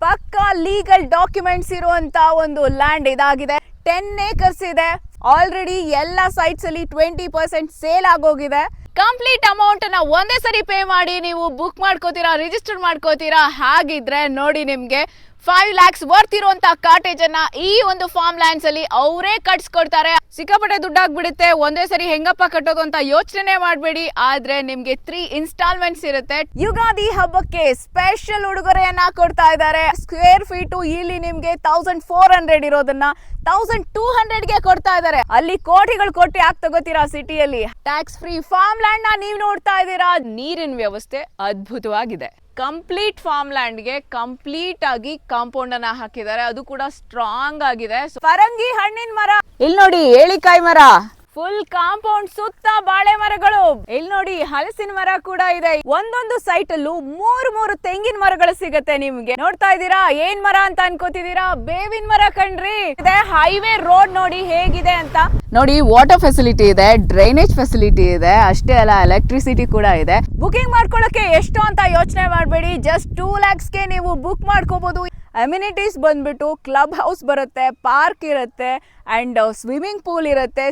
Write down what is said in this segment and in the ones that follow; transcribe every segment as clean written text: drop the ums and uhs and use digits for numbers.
ಪಕ್ಕಾ legal documents ಇರುವಂತ ಒಂದು ಲ್ಯಾಂಡ್ ಇದಾಗಿದೆ. 10 acres ಇದೆ. ಆಲ್ರೆಡಿ ಎಲ್ಲ ಸೈಟ್ಸ್ ಅಲ್ಲಿ 20% ಸೇಲ್ ಆಗೋಗಿದೆ. ಕಂಪ್ಲೀಟ್ ಅಮೌಂಟ್ ನ ಒಂದೇ ಸರಿ ಪೇ ಮಾಡಿ ನೀವು ಬುಕ್ ಮಾಡ್ಕೋತೀರಾ, ರಿಜಿಸ್ಟರ್ ಮಾಡ್ಕೋತೀರಾ. ಹಾಗಿದ್ರೆ ನೋಡಿ, ನಿಮ್ಗೆ 5 lakhs ವರ್ತ್ ಇರುವಂತ ಕಾಟೇಜ್ ಅನ್ನ ಈ ಒಂದು ಫಾರ್ಮ್ ಲ್ಯಾಂಡ್ಸ್ ಅಲ್ಲಿ ಅವರೇ ಕಟ್ಸ್ಕೊಡ್ತಾರೆ. ಸಿಕ್ಕಾಪಟ್ಟೆ ದುಡ್ಡಾಗ್ಬಿಡುತ್ತೆ, ಒಂದೇ ಸರಿ ಹೆಂಗಪ್ಪ ಕಟ್ಟೋದು ಅಂತ ಯೋಚನೆ ಮಾಡಬೇಡಿ. ಆದ್ರೆ ನಿಮ್ಗೆ 3 installments ಇರುತ್ತೆ. ಯುಗಾದಿ ಹಬ್ಬಕ್ಕೆ ಸ್ಪೆಷಲ್ ಉಡುಗೊರೆಯನ್ನ ಕೊಡ್ತಾ ಇದ್ದಾರೆ. ಸ್ಕ್ವೇರ್ ಫೀಟ್ ಇಲ್ಲಿ ನಿಮ್ಗೆ 1400 ಇರೋದನ್ನ 1200ಗೆ ಕೊಡ್ತಾ ಇದ್ದಾರೆ. ಅಲ್ಲಿ ಕೋಟಿಗಳು ಕೊಟ್ಟಿ ಯಾಕೆ ತಗೋತೀರಾ ಸಿಟಿಯಲ್ಲಿ? ಟ್ಯಾಕ್ಸ್ ಫ್ರೀ ಫಾರ್ಮ್ ಲ್ಯಾಂಡ್ ನ ನೀವು ನೋಡ್ತಾ ಇದ್ದೀರಾ. ನೀರಿನ ವ್ಯವಸ್ಥೆ ಅದ್ಭುತವಾಗಿದೆ. ಕಂಪ್ಲೀಟ್ ಫಾರ್ಮ್ ಲ್ಯಾಂಡ್ಗೆ ಕಂಪ್ಲೀಟ್ ಆಗಿ ಕಾಂಪೌಂಡ್ ಅನ್ನ ಹಾಕಿದ್ದಾರೆ, ಅದು ಕೂಡ ಸ್ಟ್ರಾಂಗ್ ಆಗಿದೆ. ಪರಂಗಿ ಹಣ್ಣಿನ ಮರ ಇಲ್ಲಿ ನೋಡಿ, ಏಳಿಕಾಯಿ ಮರ, ಫುಲ್ ಕಾಂಪೌಂಡ್ ಸುತ್ತ ಬಾಳೆ ಮರಗಳು. ಇಲ್ಲಿ ನೋಡಿ ಹಲಸಿನ ಮರ ಕೂಡ ಇದೆ. ಒಂದೊಂದು ಸೈಟ್ ಅಲ್ಲೂ 3 ತೆಂಗಿನ ಮರಗಳು ಸಿಗತ್ತೆ ನಿಮ್ಗೆ. ನೋಡ್ತಾ ಇದ್ದೀರಾ ಏನ್ ಮರ ಅಂತ ಅನ್ಕೋತಿದ್ದೀರಾ? ಬೇವಿನ ಮರ ಕಣ್ರಿ. ಇದೆ ಹೈವೇ ರೋಡ್ ನೋಡಿ ಹೇಗಿದೆ ಅಂತ. ನೋಡಿ, ವಾಟರ್ ಫೆಸಿಲಿಟಿ ಇದೆ, ಡ್ರೈನೇಜ್ ಫೆಸಿಲಿಟಿ ಇದೆ, ಅಷ್ಟೇ ಅಲ್ಲ ಎಲೆಕ್ಟ್ರಿಸಿಟಿ ಕೂಡ ಇದೆ. ಬುಕಿಂಗ್ ಮಾಡ್ಕೊಳ್ಳೋಕೆ ಎಷ್ಟು ಅಂತ ಯೋಚನೆ ಮಾಡಬೇಡಿ. ಜಸ್ಟ್ 2 lakhsಗೆ ನೀವು ಬುಕ್ ಮಾಡ್ಕೋಬಹುದು. ಅಮ್ಯುನಿಟೀಸ್ ಬಂದ್ಬಿಟ್ಟು ಕ್ಲಬ್ ಹೌಸ್ ಬರುತ್ತೆ, ಪಾರ್ಕ್ ಇರುತ್ತೆ ಅಂಡ್ ಸ್ವಿಮ್ಮಿಂಗ್ ಪೂಲ್ ಇರುತ್ತೆ.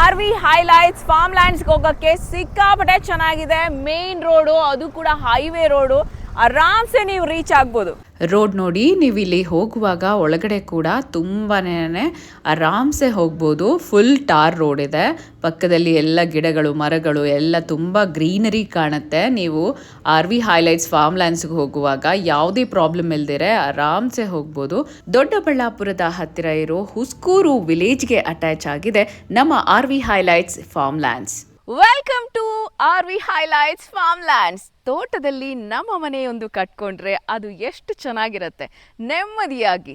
RV ಹೈಲೈಟ್ಸ್ ಫಾರ್ಮ್ ಲ್ಯಾಂಡ್ಸ್ಗೆ ಹೋಗೋಕ್ಕೆ ಸಿಕ್ಕಾಪಟ್ಟೆ ಚೆನ್ನಾಗಿದೆ. ಮೇನ್ ರೋಡು, ಅದು ಕೂಡ ಹೈವೇ ರೋಡು, ಆರಾಮ್ಸೆ ನೀವು ರೀಚ್ ಆಗ್ಬೋದು. ರೋಡ್ ನೋಡಿ, ನೀವು ಇಲ್ಲಿ ಹೋಗುವಾಗ ಒಳಗಡೆ ಕೂಡ ತುಂಬಾನೇ ಆರಾಮ್ಸೆ ಹೋಗ್ಬೋದು. ಫುಲ್ ಟಾರ್ ರೋಡ್ ಇದೆ, ಪಕ್ಕದಲ್ಲಿ ಎಲ್ಲ ಗಿಡಗಳು ಮರಗಳು ಎಲ್ಲ ತುಂಬ ಗ್ರೀನರಿ ಕಾಣುತ್ತೆ. ನೀವು RV ಹೈಲೈಟ್ಸ್ ಫಾರ್ಮ್ ಲ್ಯಾಂಡ್ಸ್ಗೆ ಹೋಗುವಾಗ ಯಾವುದೇ ಪ್ರಾಬ್ಲಮ್ ಇಲ್ದಿರೆ ಆರಾಮ್ಸೆ ಹೋಗ್ಬೋದು. ದೊಡ್ಡಬಳ್ಳಾಪುರದ ಹತ್ತಿರ ಇರೋ ಹುಸ್ಕೂರು ವಿಲೇಜ್ಗೆ ಅಟ್ಯಾಚ್ ಆಗಿದೆ ನಮ್ಮ RV highlights farm lands. Welcome to RV highlights farm lands. ತೋಟದಲ್ಲಿ ನಮ್ಮ ಮನೆಯೊಂದು ಕಟ್ಕೊಂಡ್ರೆ ಅದು ಎಷ್ಟು ಚೆನ್ನಾಗಿರುತ್ತೆ. ನೆಮ್ಮದಿಯಾಗಿ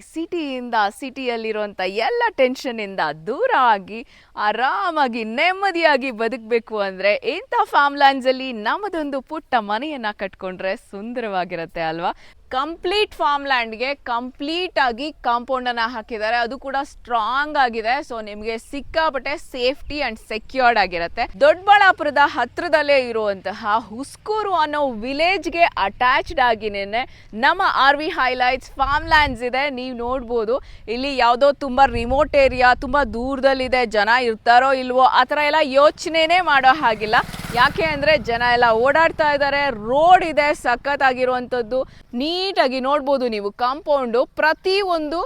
ಸಿಟಿಯಲ್ಲಿರುವಂಥ ಎಲ್ಲ ಟೆನ್ಷನ್ನಿಂದ ದೂರ ಆಗಿ ಆರಾಮಾಗಿ ನೆಮ್ಮದಿಯಾಗಿ ಬದುಕಬೇಕು ಅಂದರೆ ಇಂಥ ಫಾರ್ಮ್ ಲ್ಯಾಂಡ್ಸಲ್ಲಿ ನಮ್ಮದೊಂದು ಪುಟ್ಟ ಮನೆಯನ್ನು ಕಟ್ಕೊಂಡ್ರೆ ಸುಂದರವಾಗಿರುತ್ತೆ ಅಲ್ವಾ? ಕಂಪ್ಲೀಟ್ ಫಾರ್ಮ್ ಲ್ಯಾಂಡ್ಗೆ ಕಂಪ್ಲೀಟ್ ಆಗಿ ಕಾಂಪೌಂಡನ್ನು ಹಾಕಿದ್ದಾರೆ, ಅದು ಕೂಡ ಸ್ಟ್ರಾಂಗ್ ಆಗಿದೆ. ಸೊ ನಿಮಗೆ ಸಿಕ್ಕಾಪಟ್ಟೆ ಸೇಫ್ಟಿ ಆ್ಯಂಡ್ ಸೆಕ್ಯೂರ್ಡ್ ಆಗಿರುತ್ತೆ. ದೊಡ್ಡಬಳ್ಳಾಪುರದ ಹತ್ರದಲ್ಲೇ ಇರುವಂತಹ ಹುಸ್ಕೂರು ಅನ್ನೋ ವಿಲೇಜ್ಗೆ ಅಟ್ಯಾಚ್ಡ್ ಆಗಿನೇ ನಮ್ಮ RV ಹೈಲೈಟ್ಸ್ ಫಾರ್ಮ್ ಲ್ಯಾಂಡ್ಸ್ ಇದೆ. ನೀವು ನೋಡ್ಬೋದು, ಇಲ್ಲಿ ಯಾವುದೋ ತುಂಬ ರಿಮೋಟ್ ಏರಿಯಾ, ತುಂಬ ದೂರದಲ್ಲಿದೆ, ಜನ ಇರ್ತಾರೋ ಇಲ್ವೋ ಆ ಥರ ಎಲ್ಲ ಯೋಚನೆನೇ ಮಾಡೋ ಹಾಗಿಲ್ಲ. ಯಾಕೆ ಅಂದರೆ ಜನ ಎಲ್ಲ ಓಡಾಡ್ತಾ ಇದ್ದಾರೆ, ರೋಡ್ ಇದೆ ಸಖತ್ತಾಗಿರುವಂಥದ್ದು. ನೀಟಾಗಿ ನೋಡ್ಬೋದು ನೀವು ಕಾಂಪೌಂಡು, ಪ್ರತಿಯೊಂದು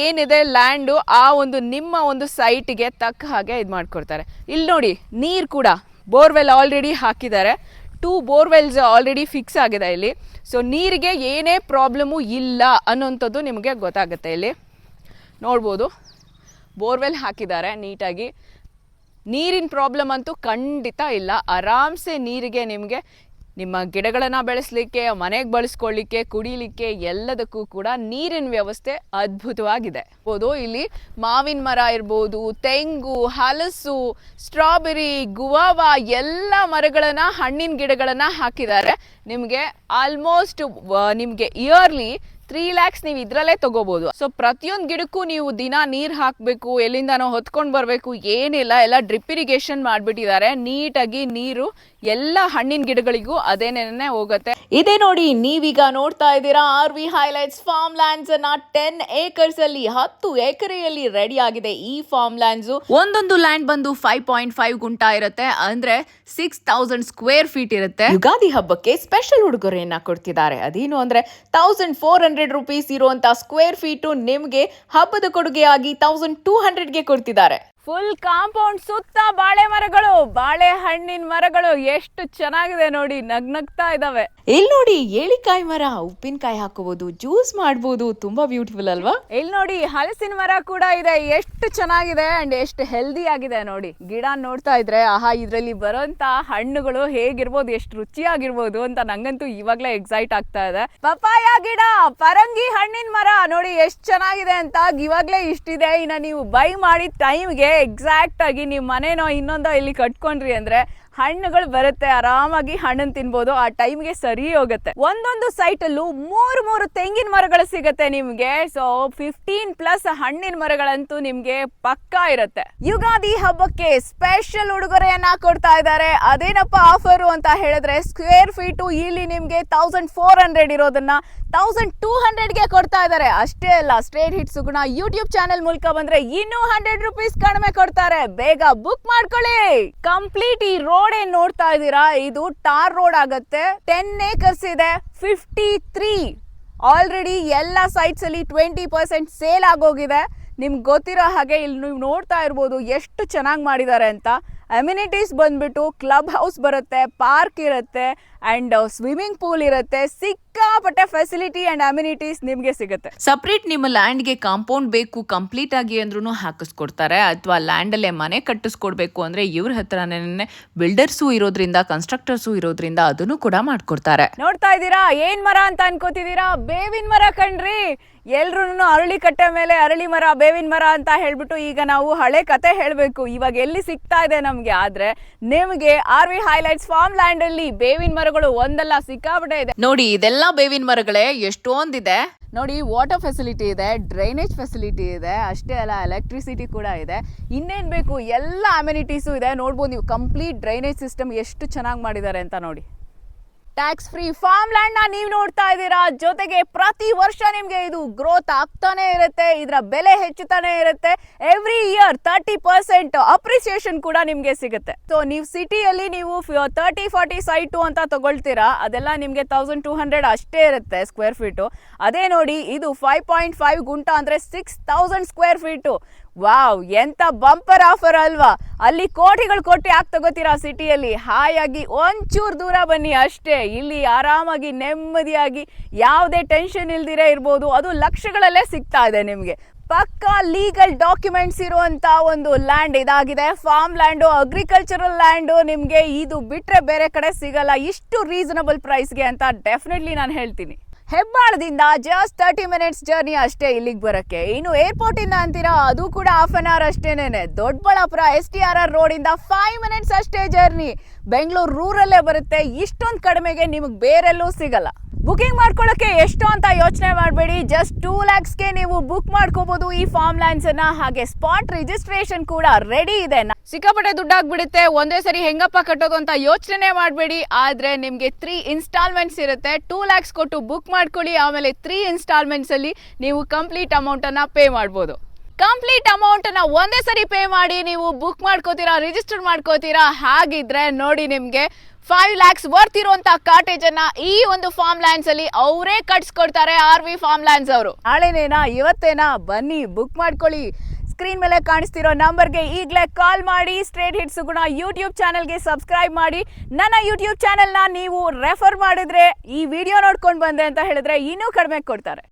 ಏನಿದೆ ಲ್ಯಾಂಡು ಆ ಒಂದು ನಿಮ್ಮ ಒಂದು ಸೈಟ್ಗೆ ತಕ್ಕ ಹಾಗೆ ಇದು ಮಾಡ್ಕೊಡ್ತಾರೆ. ಇಲ್ಲಿ ನೋಡಿ, ನೀರು ಕೂಡ ಬೋರ್ವೆಲ್ ಆಲ್ರೆಡಿ ಹಾಕಿದ್ದಾರೆ. 2 ಬೋರ್ವೆಲ್ಸ್ ಆಲ್ರೆಡಿ ಫಿಕ್ಸ್ ಆಗಿದೆ ಇಲ್ಲಿ. ಸೊ ನೀರಿಗೆ ಏನೇ ಪ್ರಾಬ್ಲಮ್ಮು ಇಲ್ಲ ಅನ್ನೋಂಥದ್ದು ನಿಮಗೆ ಗೊತ್ತಾಗುತ್ತೆ. ಇಲ್ಲಿ ನೋಡ್ಬೋದು ಬೋರ್ವೆಲ್ ಹಾಕಿದ್ದಾರೆ ನೀಟಾಗಿ. ನೀರಿನ ಪ್ರಾಬ್ಲಮ್ ಅಂತೂ ಖಂಡಿತ ಇಲ್ಲ. ಆರಾಮ್ಸೆ ನೀರಿಗೆ ನಿಮಗೆ ನಿಮ್ಮ ಗಿಡಗಳನ್ನು ಬೆಳೆಸಲಿಕ್ಕೆ, ಮನೆಗೆ ಬಳಸ್ಕೊಳ್ಳಿಕ್ಕೆ, ಕುಡಿಲಿಕ್ಕೆ ಎಲ್ಲದಕ್ಕೂ ಕೂಡ ನೀರಿನ ವ್ಯವಸ್ಥೆ ಅದ್ಭುತವಾಗಿದೆ. ಇಲ್ಲಿ ಮಾವಿನ ಮರ ಇರ್ಬೋದು, ತೆಂಗು, ಹಲಸು, ಸ್ಟ್ರಾಬೆರಿ, ಗುವಾವಾ ಎಲ್ಲ ಮರಗಳನ್ನು, ಹಣ್ಣಿನ ಗಿಡಗಳನ್ನು ಹಾಕಿದ್ದಾರೆ. ನಿಮಗೆ ಆಲ್ಮೋಸ್ಟ್ ನಿಮಗೆ ಇಯರ್ಲಿ 3 lakhs ನೀವು ಇದರಲ್ಲೇ ತಗೋಬಹುದು. ಸೊ ಪ್ರತಿಯೊಂದು ಗಿಡಕ್ಕೂ ನೀವು ದಿನ ನೀರು ಹಾಕಬೇಕು, ಎಲ್ಲಿಂದನೋ ಹೊತ್ಕೊಂಡು ಬರಬೇಕು, ಏನಿಲ್ಲ, ಎಲ್ಲ ಡ್ರಿಪ್ ಇರಿಗೇಷನ್ ಮಾಡಿಬಿಟ್ಟಿದ್ದಾರೆ. ನೀಟಾಗಿ ನೀರು ಎಲ್ಲ ಹಣ್ಣಿನ ಗಿಡಗಳಿಗೂ ಅದೇನೇ ಹೋಗುತ್ತೆ. ಇದೇ ನೋಡಿ, ನೀವೀಗ ನೋಡ್ತಾ ಇದ್ದೀರಾ RV ಹೈಲೈಟ್ಸ್ ಫಾರ್ಮ್ ಲ್ಯಾಂಡ್ಸ್ ಅನ್ನ 10 acres ಅಲ್ಲಿ 10 ಎಕರೆಯಲ್ಲಿ ರೆಡಿ ಆಗಿದೆ ಈ ಫಾರ್ಮ್ ಲ್ಯಾಂಡ್ಸ್. ಒಂದೊಂದು ಲ್ಯಾಂಡ್ ಬಂದು 5.5 ಗುಂಟಾ ಇರುತ್ತೆ, ಅಂದ್ರೆ 6000 ಸ್ಕ್ವೇರ್ ಫೀಟ್ ಇರುತ್ತೆ. ಯುಗಾದಿ ಹಬ್ಬಕ್ಕೆ ಸ್ಪೆಷಲ್ ಉಡುಗೊರೆಯನ್ನ ಕೊಡ್ತಿದ್ದಾರೆ. ಅದೇನು ಅಂದ್ರೆ 1400 ರೂಪೀಸ್ ಇರುವಂತ ಸ್ಕ್ವೇರ್ ಫೀಟು ನಿಮ್ಗೆ ಹಬ್ಬದ ಕೊಡುಗೆಯಾಗಿ 1200ಗೆ ಕೊಡ್ತಿದ್ದಾರೆ. ಫುಲ್ ಕಾಂಪೌಂಡ್ ಸುತ್ತ ಬಾಳೆ ಮರಗಳು, ಬಾಳೆ ಹಣ್ಣಿನ ಮರಗಳು ಎಷ್ಟು ಚೆನ್ನಾಗಿದೆ ನೋಡಿ, ನಗ್ನಗ್ತಾ ಇದಾವೆ. ಇಲ್ಲಿ ನೋಡಿ ಏಳಿಕಾಯಿ ಮರ, ಉಪ್ಪಿನಕಾಯಿ ಹಾಕೋಬಹುದು, ಜ್ಯೂಸ್ ಮಾಡಬಹುದು, ತುಂಬಾ ಬ್ಯೂಟಿಫುಲ್ ಅಲ್ವಾ? ಇಲ್ಲಿ ನೋಡಿ ಹಲಸಿನ ಮರ ಕೂಡ ಇದೆ, ಎಷ್ಟು ಚೆನ್ನಾಗಿದೆ ಅಂಡ್ ಎಷ್ಟು ಹೆಲ್ದಿ ಆಗಿದೆ ನೋಡಿ. ಗಿಡ ನೋಡ್ತಾ ಇದ್ರೆ ಆಹಾ, ಇದ್ರಲ್ಲಿ ಬರೋಂತ ಹಣ್ಣುಗಳು ಹೇಗಿರ್ಬೋದು, ಎಷ್ಟು ರುಚಿಯಾಗಿರ್ಬೋದು ಅಂತ ನಂಗಂತೂ ಇವಾಗ್ಲೇ ಎಕ್ಸೈಟ್ ಆಗ್ತಾ ಇದೆ. ಪಪಾಯ ಗಿಡ, ಪರಂಗಿ ಹಣ್ಣಿನ ಮರ ನೋಡಿ ಎಷ್ಟು ಚೆನ್ನಾಗಿದೆ ಅಂತ. ಇವಾಗ್ಲೇ ಇಷ್ಟಿದೆ, ಇನ್ನ ನೀವು ಬೈ ಮಾಡಿದ ಟೈಮ್ಗೆ ಎಕ್ಸಾಕ್ಟ್ ಆಗಿ ನೀವು ಮನೆನೋ ಇನ್ನೊಂದೋ ಇಲ್ಲಿ ಕಟ್ಕೊಂಡ್ರಿ ಅಂದ್ರೆ ಹಣ್ಣುಗಳು ಬರುತ್ತೆ, ಆರಾಮಾಗಿ ಹಣ್ಣನ್ನು ತಿನ್ಬೋದು. ಆ ಟೈಮ್ಗೆ ಸರಿ ಹೋಗುತ್ತೆ. ಒಂದೊಂದು ಸೈಟ್ ಅಲ್ಲೂ ಮೂರು ತೆಂಗಿನ ಮರಗಳು ಸಿಗುತ್ತೆ ನಿಮ್ಗೆ. ಸೊ 15+ ಹಣ್ಣಿನ ಮರಗಳಂತೂ ನಿಮ್ಗೆ ಪಕ್ಕಾ ಇರುತ್ತೆ. ಯುಗಾದಿ ಹಬ್ಬಕ್ಕೆ ಸ್ಪೆಷಲ್ ಉಡುಗೊರೆಯನ್ನ ಕೊಡ್ತಾ ಇದ್ದಾರೆ. ಅದೇನಪ್ಪ ಆಫರು ಅಂತ ಹೇಳಿದ್ರೆ, ಸ್ಕ್ವೇರ್ ಫೀಟು ಇಲ್ಲಿ ನಿಮ್ಗೆ 1400 ಇರೋದನ್ನ 1200ಗೆ ಕೊಡ್ತಾ ಇದ್ದಾರೆ. ಅಷ್ಟೇ ಅಲ್ಲ, ಸ್ಟ್ರೇಟ್ ಹಿಟ್ ಸುಗುಣ ಯೂಟ್ಯೂಬ್ ಚಾನೆಲ್ ಮೂಲಕ ಬಂದ್ರೆ ಇನ್ನೂ 100 ರೂಪೀಸ್ ಕಡಿಮೆ ಕೊಡ್ತಾರೆ. ಬೇಗ ಬುಕ್ ಮಾಡ್ಕೊಳ್ಳಿ. ಕಂಪ್ಲೀಟ್ ಈ ರೋಡ್ ಏನ್ ನೋಡ್ತಾ ಇದ್ದೀರಾ, ಇದು ಟಾರ್ ರೋಡ್ ಆಗುತ್ತೆ. 10 acres ಇದೆ. 53 ಆಲ್ರೆಡಿ ಎಲ್ಲ ಸೈಟ್ಸ್ ಅಲ್ಲಿ 20% ಸೇಲ್ ಆಗೋಗಿದೆ. ನಿಮ್ಗೆ ಗೊತ್ತಿರೋ ಹಾಗೆ ಇಲ್ಲಿ ನೀವು ನೋಡ್ತಾ ಇರ್ಬೋದು ಎಷ್ಟು ಚೆನ್ನಾಗಿ ಮಾಡಿದ್ದಾರೆ ಅಂತ. ಅಮ್ಯುನಿಟೀಸ್ ಬಂದ್ಬಿಟ್ಟು ಕ್ಲಬ್ ಹೌಸ್ ಬರುತ್ತೆ, ಪಾರ್ಕ್ ಇರುತ್ತೆ ಅಂಡ್ ಸ್ವಿಮ್ಮಿಂಗ್ ಪೂಲ್ ಇರುತ್ತೆ. ಸಿಕ್ಕಾಪಟ್ಟೆ ಫೆಸಿಲಿಟಿ ಅಂಡ್ ಅಮ್ಯುನಿಟೀಸ್ ನಿಮ್ಗೆ ಸಿಗುತ್ತೆ. ಸಪ್ರೇಟ್ ನಿಮ್ಮ ಲ್ಯಾಂಡ್ಗೆ ಕಾಂಪೌಂಡ್ ಬೇಕು ಕಂಪ್ಲೀಟ್ ಆಗಿ ಅಂದ್ರೂ ಹಾಕಿಸ್ಕೊಡ್ತಾರೆ. ಅಥವಾ ಲ್ಯಾಂಡಲ್ಲೇ ಮನೆ ಕಟ್ಟಿಸ್ಕೊಡ್ಬೇಕು ಅಂದ್ರೆ ಇವ್ರ ಹತ್ರನೇ ಬಿಲ್ಡರ್ಸು ಇರೋದ್ರಿಂದ, ಕನ್ಸ್ಟ್ರಕ್ಟರ್ಸು ಇರೋದ್ರಿಂದ ಅದನ್ನು ಕೂಡ ಮಾಡ್ಕೊಡ್ತಾರೆ. ನೋಡ್ತಾ ಇದ್ದೀರಾ ಏನ್ ಮರ ಅಂತ ಅನ್ಕೋತಿದ್ದೀರಾ? ಬೇವಿನ ಮರ ಕಣ್ರಿ. ಎಲ್ರು ಅರಳಿ ಕಟ್ಟೆ ಮೇಲೆ ಅರಳಿ ಮರ, ಬೇವಿನ ಮರ ಅಂತ ಹೇಳ್ಬಿಟ್ಟು ಈಗ ನಾವು ಹಳೆ ಕತೆ ಹೇಳ್ಬೇಕು. ಇವಾಗ ಎಲ್ಲಿ ಸಿಗ್ತಾ ಇದೆ ನಮ್ಗೆ? ಆದ್ರೆ ನಿಮ್ಗೆ RV ಹೈಲೈಟ್ಸ್ ಫಾರ್ಮ್ ಲ್ಯಾಂಡ್ ಅಲ್ಲಿ ಬೇವಿನ ಮರಗಳು ಒಂದಲ್ಲ ಸಿಕ್ಕಾಪಟ್ಟೆ ಇದೆ. ನೋಡಿ, ಇದೆಲ್ಲ ಬೇವಿನ ಮರಗಳೇ, ಎಷ್ಟೊಂದಿದೆ ನೋಡಿ. ವಾಟರ್ ಫೆಸಿಲಿಟಿ ಇದೆ, ಡ್ರೈನೇಜ್ ಫೆಸಿಲಿಟಿ ಇದೆ, ಅಷ್ಟೇ ಅಲ್ಲ ಎಲೆಕ್ಟ್ರಿಸಿಟಿ ಕೂಡ ಇದೆ. ಇನ್ನೇನ್ ಬೇಕು, ಎಲ್ಲ ಅಮ್ಯುನಿಟೀಸು ಇದೆ. ನೋಡ್ಬೋದು ನೀವು, ಕಂಪ್ಲೀಟ್ ಡ್ರೈನೇಜ್ ಸಿಸ್ಟಮ್ ಎಷ್ಟು ಚೆನ್ನಾಗಿ ಮಾಡಿದ್ದಾರೆ ಅಂತ ನೋಡಿ. ಟ್ಯಾಕ್ಸ್ ಫ್ರೀ ಫಾರ್ಮ್ ಲ್ಯಾಂಡ್ ನ ನೀವು ನೋಡ್ತಾ ಇದ್ದೀರಾ. ಜೊತೆಗೆ ಪ್ರತಿ ವರ್ಷ ನಿಮ್ಗೆ ಇದು ಗ್ರೋತ್ ಆಗ್ತಾನೆ ಇರುತ್ತೆ, ಇದರ ಬೆಲೆ ಹೆಚ್ಚುತ್ತಾನೆ ಇರುತ್ತೆ. ಎವ್ರಿ ಇಯರ್ 30% ಅಪ್ರಿಸಿಯೇಷನ್ ಕೂಡ ನಿಮ್ಗೆ ಸಿಗುತ್ತೆ. ಸೊ ನೀವು ಸಿಟಿಯಲ್ಲಿ ನೀವು 30-40 ಸೈಟು ಅಂತ ತಗೊಳ್ತೀರಾ, ಅದೆಲ್ಲ ನಿಮ್ಗೆ 1200 ಅಷ್ಟೇ ಇರುತ್ತೆ ಸ್ಕ್ವೇರ್ ಫೀಟು. ಅದೇ ನೋಡಿ, ಇದು 5.5 ಗುಂಟ ಅಂದ್ರೆ 6000 ಸ್ಕ್ವೇರ್ ಫೀಟು. ವಾವ್, ಎಂತ ಬಂಪರ್ ಆಫರ್ ಅಲ್ವಾ? ಅಲ್ಲಿ ಕೋಟಿಗಳು ಕೊಟ್ಟು ಯಾಕೆ ತಗೋತೀರಾ ಸಿಟಿಯಲ್ಲಿ? ಹಾಯಾಗಿ ಒಂಚೂರು ದೂರ ಬನ್ನಿ ಅಷ್ಟೇ. ಇಲ್ಲಿ ಆರಾಮಾಗಿ ನೆಮ್ಮದಿಯಾಗಿ ಯಾವುದೇ ಟೆನ್ಷನ್ ಇಲ್ದಿರೇ ಇರ್ಬೋದು. ಅದು ಲಕ್ಷಗಳಲ್ಲೇ ಸಿಗ್ತಾ ಇದೆ ನಿಮ್ಗೆ. ಪಕ್ಕಾ ಲೀಗಲ್ ಡಾಕ್ಯುಮೆಂಟ್ಸ್ ಇರುವಂತ ಒಂದು ಲ್ಯಾಂಡ್ ಇದಾಗಿದೆ. Farm land, agricultural land. ನಿಮ್ಗೆ ಇದು ಬಿಟ್ರೆ ಬೇರೆ ಕಡೆ ಸಿಗಲ್ಲ ಇಷ್ಟು ರೀಸನಬಲ್ ಪ್ರೈಸ್ಗೆ ಅಂತ ಡೆಫಿನೆಟ್ಲಿ ನಾನು ಹೇಳ್ತೀನಿ. ಹೆಬ್ಬಾಳದಿಂದ ಜಸ್ಟ್ 30 minutes ಜರ್ನಿ ಅಷ್ಟೇ ಇಲ್ಲಿಗೆ ಬರಕ್ಕೆ. ಇನ್ನು ಏರ್ಪೋರ್ಟ್ ಇಂದ ಅಂತೀರಾ, ಅದು ಕೂಡ 1/2 hour ಅಷ್ಟೇನೆ. ದೊಡ್ಡಬಳ್ಳಾಪುರ STRR ರೋಡ್ ಇಂದ 5 minutes ಅಷ್ಟೇ ಜರ್ನಿ. ಬೆಂಗಳೂರು ರೂರಲ್ಲೇ ಬರುತ್ತೆ. ಇಷ್ಟೊಂದು ಕಡಿಮೆಗೆ ನಿಮಗೆ ಬೇರೆಲ್ಲೂ ಸಿಗಲ್ಲ. ಬುಕಿಂಗ್ ಮಾಡ್ಕೊಳ್ಳೋಕೆ ಎಷ್ಟು ಅಂತ ಯೋಚನೆ ಮಾಡಬೇಡಿ. ಜಸ್ಟ್ 2 lakhsಗೆ ನೀವು ಬುಕ್ ಮಾಡ್ಕೋಬಹುದು ಈ ಫಾರ್ಮ್ ಲ್ಯಾಂಡ್ಸ್ ಅನ್ನ. ಹಾಗೆ ಸ್ಪಾಟ್ ರಿಜಿಸ್ಟ್ರೇಷನ್ ಕೂಡ ರೆಡಿ ಇದೆ. ಸಿಕ್ಕಾಪಟ್ಟೆ ದುಡ್ಡಾಗ್ಬಿಡುತ್ತೆ, ಒಂದೇ ಸರಿ ಹೆಂಗಪ್ಪ ಕಟ್ಟೋದು ಅಂತ ಯೋಚನೆ ಮಾಡಬೇಡಿ. ಆದ್ರೆ ನಿಮ್ಗೆ 3 installments ಇರುತ್ತೆ. 2 lakhs ಕೊಟ್ಟು ಬುಕ್ ಮಾಡ್ಕೊಳ್ಳಿ. ಆಮೇಲೆ 3 installments ಅಲ್ಲಿ ನೀವು ಕಂಪ್ಲೀಟ್ ಅಮೌಂಟ್ ಅನ್ನ ಪೇ ಮಾಡ್ಬೋದು. ಕಂಪ್ಲೀಟ್ ಅಮೌಂಟ್ ಅನ್ನ ಒಂದೇ ಸರಿ ಪೇ ಮಾಡಿ ನೀವು ಬುಕ್ ಮಾಡ್ಕೋತೀರಾ, ರಿಜಿಸ್ಟರ್ ಮಾಡ್ಕೋತೀರಾ. ಹಾಗಿದ್ರೆ ನೋಡಿ, ನಿಮ್ಗೆ 5 lakhs ವರ್ತ್ ಇರುವಂತ ಕಾಟೇಜ್ ಅನ್ನ ಈ ಒಂದು ಫಾರ್ಮ್ ಲ್ಯಾಂಡ್ಸ್ ಅಲ್ಲಿ ಅವರೇ ಕಟ್ಸ್ಕೊಡ್ತಾರೆ, RV ಫಾರ್ಮ್ ಲ್ಯಾಂಡ್ಸ್ ಅವರು. ನಾಳೆನೇನಾ ಇವತ್ತೇನಾ? ಬನ್ನಿ ಬುಕ್ ಮಾಡ್ಕೊಳ್ಳಿ. ಸ್ಕ್ರೀನ್ ಮೇಲೆ ಕಾಣಿಸ್ತಿರೋ ನಂಬರ್ಗೆ ಈಗಲೇ ಕಾಲ್ ಮಾಡಿ. ಸ್ಟ್ರೇಟ್ ಹಿಟ್ ಸುಗುಣ ಯೂಟ್ಯೂಬ್ ಚಾನೆಲ್ಗೆ ಸಬ್ಸ್ಕ್ರೈಬ್ ಮಾಡಿ. ನನ್ನ ಯೂಟ್ಯೂಬ್ ಚಾನೆಲ್ನ ನೀವು ರೆಫರ್ ಮಾಡಿದ್ರೆ, ಈ ವಿಡಿಯೋ ನೋಡ್ಕೊಂಡು ಬಂದೆ ಅಂತ ಹೇಳಿದ್ರೆ ಇನ್ನೂ ಕಡಿಮೆ ಕೊಡ್ತಾರೆ.